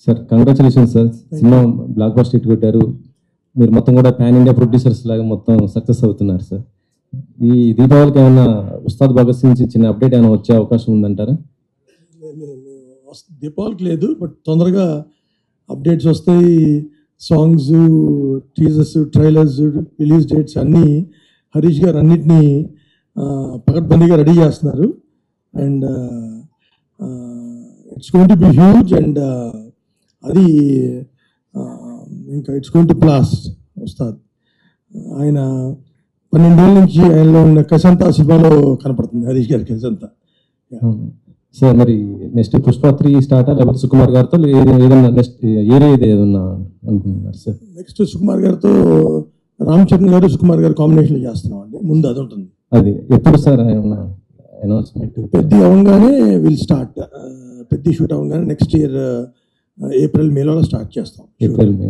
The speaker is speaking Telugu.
Sir congratulation sir, cinema block buster hit కొట్టారు. మీరు మొత్తం కూడా పాన్ ఇండియా ప్రొడ్యూసర్స్ లాగా మొత్తం సక్సెస్ అవుతున్నారు సార్. ఈ దీపావళికి ఏమైనా ఉస్తాద్ భగత్ సింగ్ నుంచి చిన్న అప్డేట్ ఏమైనా వచ్చే అవకాశం ఉందంటారా? దీపావళికి లేదు, బట్ తొందరగా అప్డేట్స్ వస్తాయి. Songs, teasers, trailers, release dates అన్నీ హరీష్ గారు అన్నిటినీ పకడ్బందీగా రెడీ చేస్తున్నారు. And it's going to be huge. And అది ఇంకా it's going to blast. Ustaad ఆయన 12 ఏళ్ళ నుంచి ఆయనలో ఉన్న కసంతా సినిమాలో కనపడుతుంది, హరీష్ గారి కసంతా. సార్ మరి నెక్స్ట్ పుష్ప 3 స్టార్ట్ లేకపోతే సుకుమార్ గారితో ఏదైనా నెక్స్ట్ ఏదైనా అనుకుంటున్నారు సార్? నెక్స్ట్ సుకుమార్ గారితో రామ్ చరణ్ గారు, సుకుమార్ గారు కాంబినేషన్లో చేస్తున్నాం అండి. ముందు అది ఉంటుంది. అది ఎప్పుడు సార్ అనౌన్స్మెంట్? పెద్ద అవ్వగానే విల్ స్టార్ట్. పెద్ద షూట్ అవ్వగానే నెక్స్ట్ ఇయర్ ఏప్రిల్ మేలో స్టార్ట్ చేస్తాం. April May.